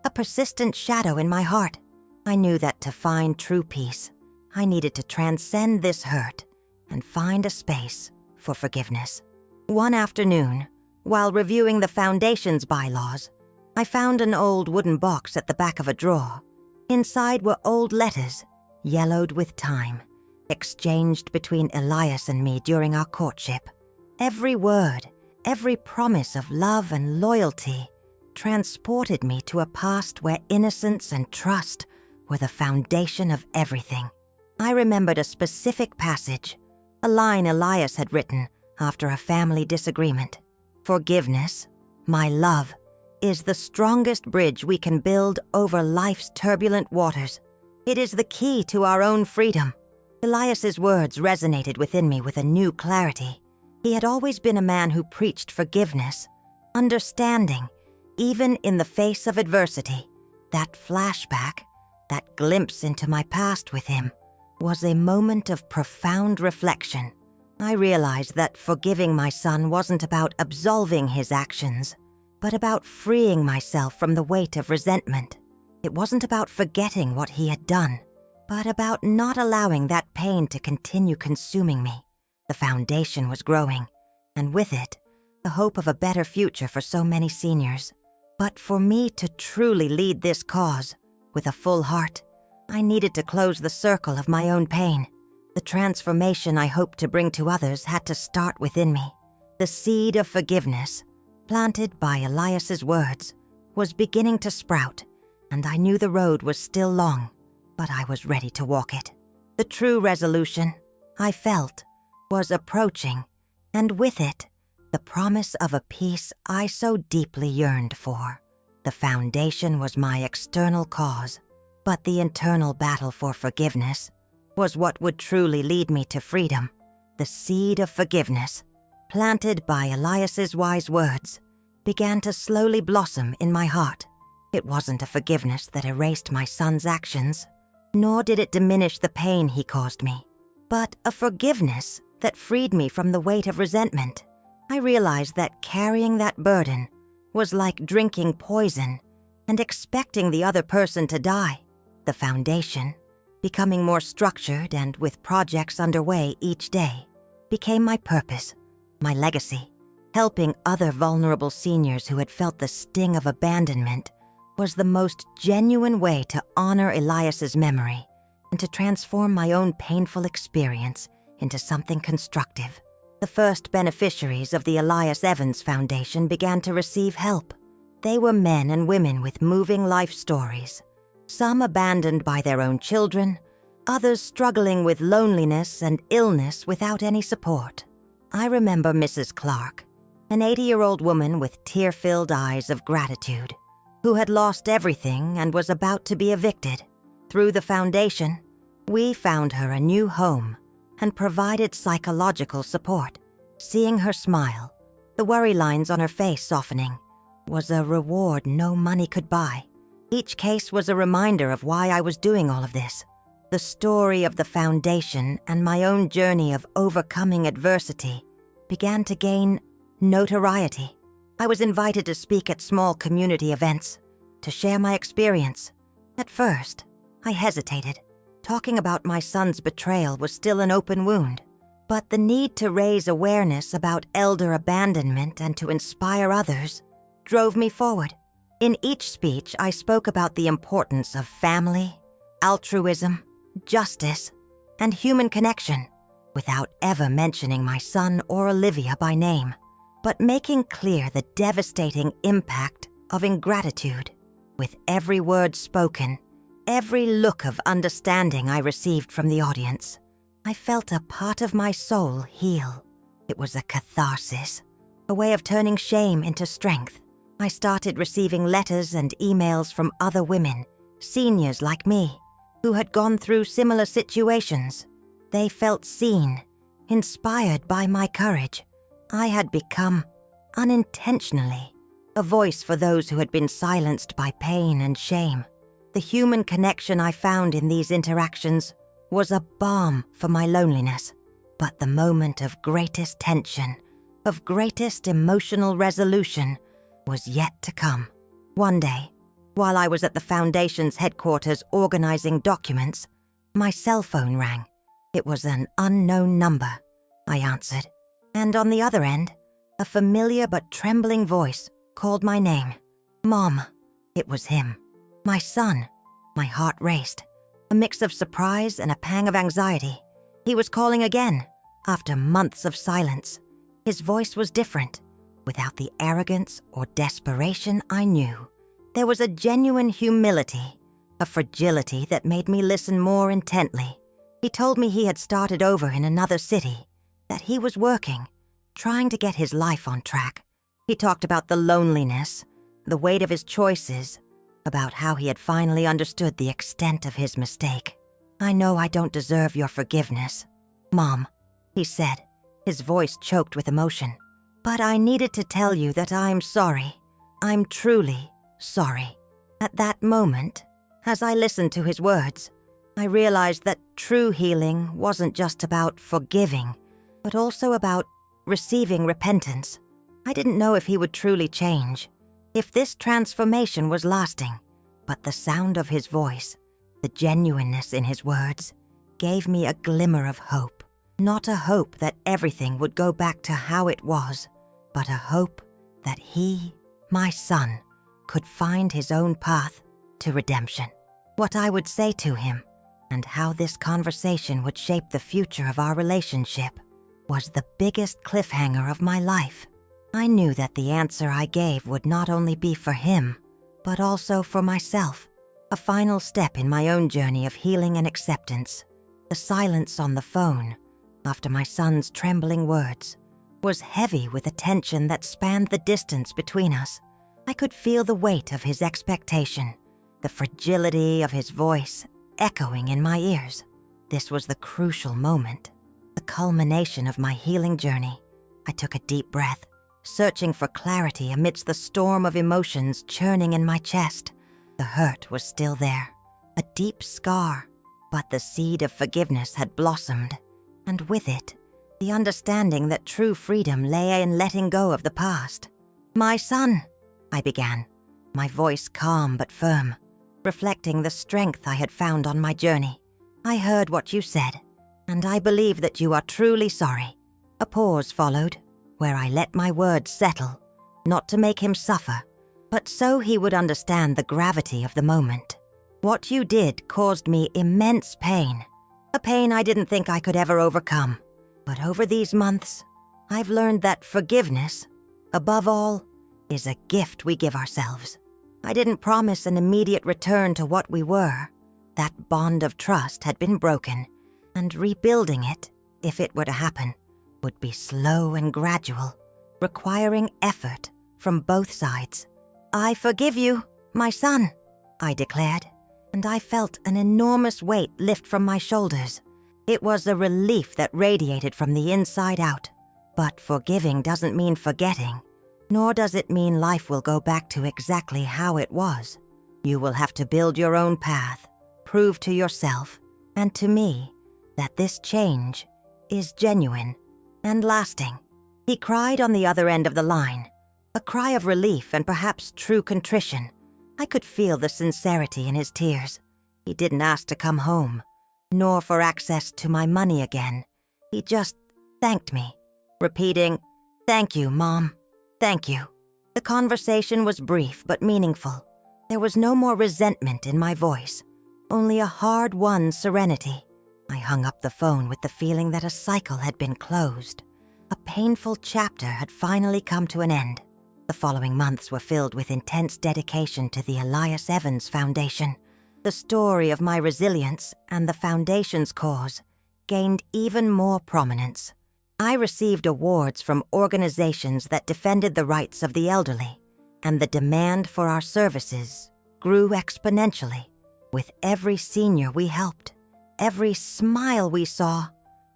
a persistent shadow in my heart. I knew that to find true peace, I needed to transcend this hurt and find a space for forgiveness. One afternoon, while reviewing the foundation's bylaws, I found an old wooden box at the back of a drawer. Inside were old letters, yellowed with time, exchanged between Elias and me during our courtship. Every word, every promise of love and loyalty transported me to a past where innocence and trust were the foundation of everything. I remembered a specific passage, a line Elias had written after a family disagreement. Forgiveness, my love, is the strongest bridge we can build over life's turbulent waters. It is the key to our own freedom. Elias's words resonated within me with a new clarity. He had always been a man who preached forgiveness, understanding, even in the face of adversity. That flashback, that glimpse into my past with him, was a moment of profound reflection. I realized that forgiving my son wasn't about absolving his actions, but about freeing myself from the weight of resentment. It wasn't about forgetting what he had done, but about not allowing that pain to continue consuming me. The foundation was growing, and with it, the hope of a better future for so many seniors. But for me to truly lead this cause with a full heart, I needed to close the circle of my own pain. The transformation I hoped to bring to others had to start within me. The seed of forgiveness, planted by Elias's words, was beginning to sprout, and I knew the road was still long, but I was ready to walk it. The true resolution, I felt, was approaching, and with it, the promise of a peace I so deeply yearned for. The foundation was my external cause, but the internal battle for forgiveness was what would truly lead me to freedom. The seed of forgiveness, planted by Elias's wise words, began to slowly blossom in my heart. It wasn't a forgiveness that erased my son's actions, nor did it diminish the pain he caused me, but a forgiveness that freed me from the weight of resentment. I realized that carrying that burden was like drinking poison and expecting the other person to die. The foundation, becoming more structured and with projects underway each day, became my purpose, my legacy. Helping other vulnerable seniors who had felt the sting of abandonment was the most genuine way to honor Elias's memory and to transform my own painful experience into something constructive. The first beneficiaries of the Elias Evans Foundation began to receive help. They were men and women with moving life stories, some abandoned by their own children, others struggling with loneliness and illness without any support. I remember Mrs. Clark, an 80-year-old woman with tear-filled eyes of gratitude, who had lost everything and was about to be evicted. Through the foundation, we found her a new home and provided psychological support. Seeing her smile, the worry lines on her face softening, was a reward no money could buy. Each case was a reminder of why I was doing all of this. The story of the foundation and my own journey of overcoming adversity began to gain notoriety. I was invited to speak at small community events, to share my experience. At first, I hesitated. Talking about my son's betrayal was still an open wound, but the need to raise awareness about elder abandonment and to inspire others drove me forward. In each speech, I spoke about the importance of family, altruism, justice, and human connection, without ever mentioning my son or Olivia by name, but making clear the devastating impact of ingratitude. With every word spoken, every look of understanding I received from the audience, I felt a part of my soul heal. It was a catharsis, a way of turning shame into strength. I started receiving letters and emails from other women, seniors like me, who had gone through similar situations. They felt seen, inspired by my courage. I had become, unintentionally, a voice for those who had been silenced by pain and shame. The human connection I found in these interactions was a balm for my loneliness. But the moment of greatest tension, of greatest emotional resolution, was yet to come. One day, while I was at the Foundation's headquarters organizing documents, my cell phone rang. It was an unknown number. I answered, and on the other end, a familiar but trembling voice called my name. Mom. It was him. My son. My heart raced, a mix of surprise and a pang of anxiety. He was calling again, after months of silence. His voice was different, without the arrogance or desperation I knew. There was a genuine humility, a fragility that made me listen more intently. He told me he had started over in another city, that he was working, trying to get his life on track. He talked about the loneliness, the weight of his choices, about how he had finally understood the extent of his mistake. I know I don't deserve your forgiveness, Mom, he said, his voice choked with emotion. But I needed to tell you that I'm sorry. I'm truly sorry. At that moment, as I listened to his words, I realized that true healing wasn't just about forgiving, but also about receiving repentance. I didn't know if he would truly change, if this transformation was lasting, but the sound of his voice, the genuineness in his words, gave me a glimmer of hope. Not a hope that everything would go back to how it was, but a hope that he, my son, could find his own path to redemption. What I would say to him, and how this conversation would shape the future of our relationship, was the biggest cliffhanger of my life. I knew that the answer I gave would not only be for him, but also for myself, a final step in my own journey of healing and acceptance. The silence on the phone, after my son's trembling words, was heavy with a tension that spanned the distance between us. I could feel the weight of his expectation, the fragility of his voice echoing in my ears. This was the crucial moment, the culmination of my healing journey. I took a deep breath, searching for clarity amidst the storm of emotions churning in my chest. The hurt was still there, a deep scar, but the seed of forgiveness had blossomed, and with it, the understanding that true freedom lay in letting go of the past. "My son," I began, my voice calm but firm, reflecting the strength I had found on my journey. "I heard what you said, and I believe that you are truly sorry." A pause followed, where I let my words settle, not to make him suffer, but so he would understand the gravity of the moment. "What you did caused me immense pain, a pain I didn't think I could ever overcome. But over these months, I've learned that forgiveness, above all, is a gift we give ourselves. I didn't promise an immediate return to what we were. That bond of trust had been broken, and rebuilding it, if it were to happen, would be slow and gradual, requiring effort from both sides. "I forgive you, my son," I declared, and I felt an enormous weight lift from my shoulders. It was a relief that radiated from the inside out. But forgiving doesn't mean forgetting, nor does it mean life will go back to exactly how it was. You will have to build your own path, prove to yourself and to me that this change is genuine and lasting. He cried on the other end of the line, a cry of relief and perhaps true contrition. I could feel the sincerity in his tears. He didn't ask to come home, nor for access to my money again. He just thanked me, repeating, "Thank you, Mom. Thank you." The conversation was brief but meaningful. There was no more resentment in my voice, only a hard-won serenity. I hung up the phone with the feeling that a cycle had been closed. A painful chapter had finally come to an end. The following months were filled with intense dedication to the Elias Evans Foundation. The story of my resilience and the Foundation's cause gained even more prominence. I received awards from organizations that defended the rights of the elderly, and the demand for our services grew exponentially with every senior we helped. Every smile we saw,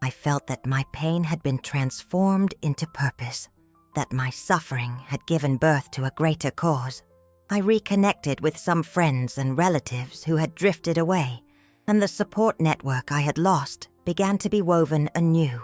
I felt that my pain had been transformed into purpose, that my suffering had given birth to a greater cause. I reconnected with some friends and relatives who had drifted away, and the support network I had lost began to be woven anew.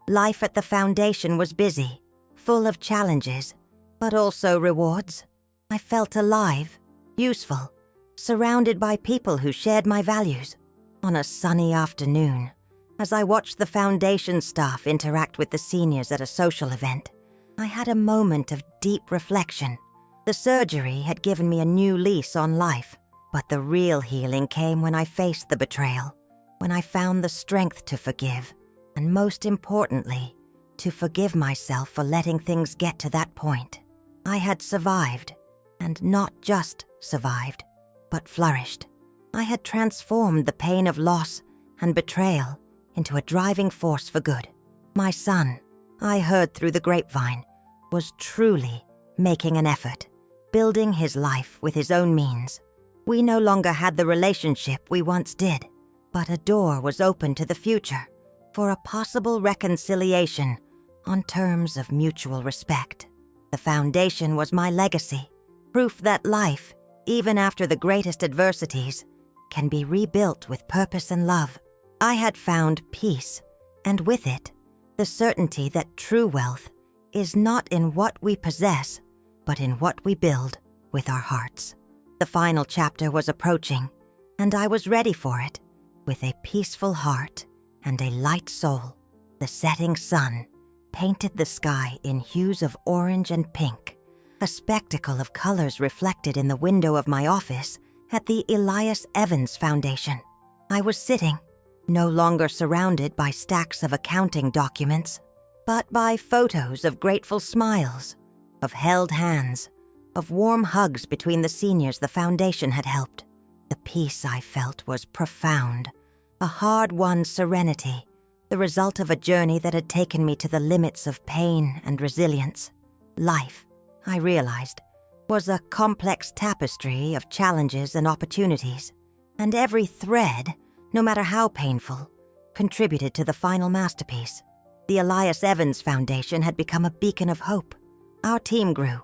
Life at the Foundation was busy, full of challenges, but also rewards. I felt alive, useful, surrounded by people who shared my values. On a sunny afternoon, as I watched the Foundation staff interact with the seniors at a social event, I had a moment of deep reflection. The surgery had given me a new lease on life, but the real healing came when I faced the betrayal, when I found the strength to forgive, and most importantly, to forgive myself for letting things get to that point. I had survived, and not just survived, but flourished. I had transformed the pain of loss and betrayal into a driving force for good. My son, I heard through the grapevine, was truly making an effort, building his life with his own means. We no longer had the relationship we once did, but a door was open to the future for a possible reconciliation on terms of mutual respect. The Foundation was my legacy, proof that life, even after the greatest adversities, can be rebuilt with purpose and love. I had found peace, and with it, the certainty that true wealth is not in what we possess, but in what we build with our hearts. The final chapter was approaching, and I was ready for it. With a peaceful heart and a light soul, the setting sun painted the sky in hues of orange and pink, a spectacle of colors reflected in the window of my office at the Elias Evans Foundation. I was sitting, no longer surrounded by stacks of accounting documents, but by photos of grateful smiles, of held hands, of warm hugs between the seniors the Foundation had helped. The peace I felt was profound, a hard-won serenity, the result of a journey that had taken me to the limits of pain and resilience. Life, I realized, was a complex tapestry of challenges and opportunities, and every thread, no matter how painful, contributed to the final masterpiece. The Elias Evans Foundation had become a beacon of hope. Our team grew,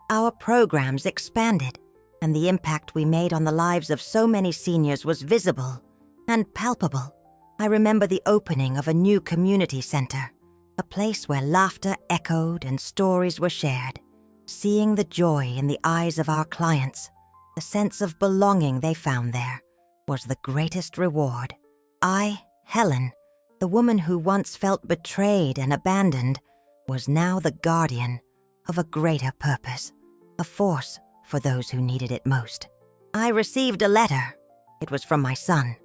our programs expanded, and the impact we made on the lives of so many seniors was visible and palpable. I remember the opening of a new community center, a place where laughter echoed and stories were shared. Seeing the joy in the eyes of our clients, the sense of belonging they found there, was the greatest reward. I, Helen, the woman who once felt betrayed and abandoned, was now the guardian of a greater purpose, a force for those who needed it most. I received a letter. It was from my son.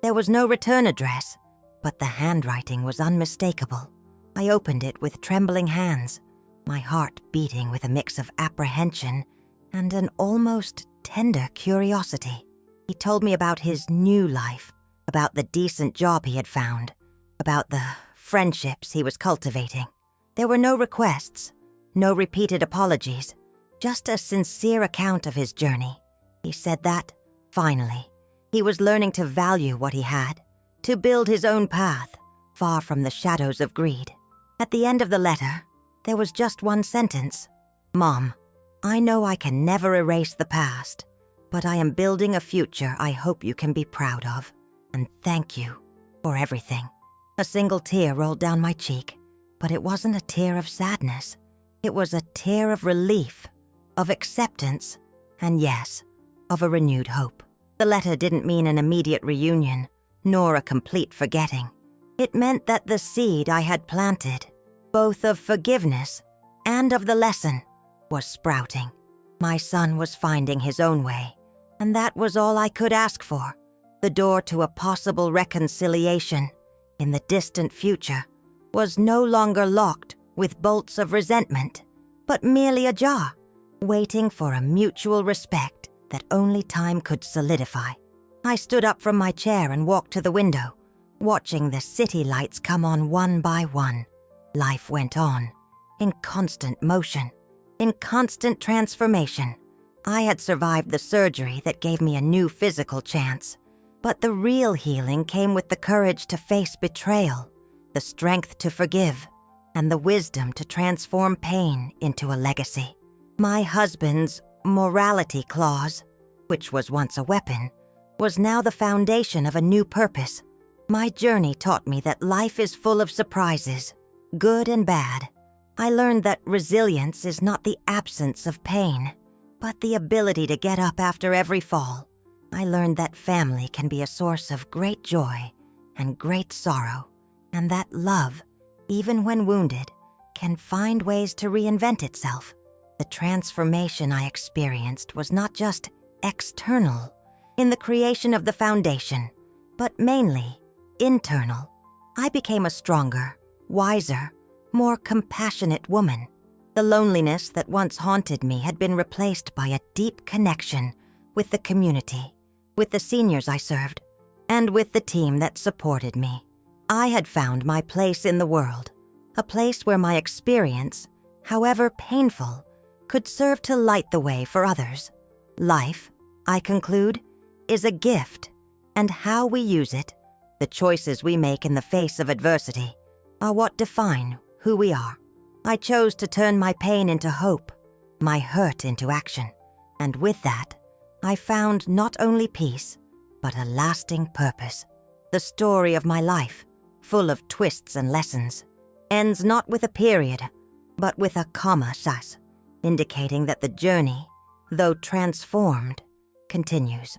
There was no return address, but the handwriting was unmistakable. I opened it with trembling hands, my heart beating with a mix of apprehension and an almost tender curiosity. He told me about his new life, about the decent job he had found, about the friendships he was cultivating. There were no requests, no repeated apologies, just a sincere account of his journey. He said that, finally, he was learning to value what he had, to build his own path, far from the shadows of greed. At the end of the letter, there was just one sentence. "Mom, I know I can never erase the past, but I am building a future I hope you can be proud of, and thank you for everything." A single tear rolled down my cheek, but it wasn't a tear of sadness. It was a tear of relief, of acceptance, and yes, of a renewed hope. The letter didn't mean an immediate reunion, nor a complete forgetting. It meant that the seed I had planted, both of forgiveness and of the lesson, was sprouting. My son was finding his own way, and that was all I could ask for. The door to a possible reconciliation in the distant future was no longer locked with bolts of resentment, but merely ajar, waiting for a mutual respect that only time could solidify. I stood up from my chair and walked to the window, watching the city lights come on one by one. Life went on, in constant motion, in constant transformation. I had survived the surgery that gave me a new physical chance, but the real healing came with the courage to face betrayal, the strength to forgive, and the wisdom to transform pain into a legacy. My husband's morality clause, which was once a weapon, was now the foundation of a new purpose. My journey taught me that life is full of surprises, good and bad. I learned that resilience is not the absence of pain, but the ability to get up after every fall. I learned that family can be a source of great joy and great sorrow, and that love, even when wounded, can find ways to reinvent itself. The transformation I experienced was not just external, in the creation of the foundation, but mainly internal. I became a stronger, wiser, more compassionate woman. The loneliness that once haunted me had been replaced by a deep connection with the community, with the seniors I served, and with the team that supported me. I had found my place in the world, a place where my experience, however painful, could serve to light the way for others. Life, I conclude, is a gift, and how we use it, the choices we make in the face of adversity, are what define who we are. I chose to turn my pain into hope, my hurt into action, and with that, I found not only peace, but a lasting purpose. The story of my life, full of twists and lessons, ends not with a period, but with a comma indicating that the journey, though transformed, continues.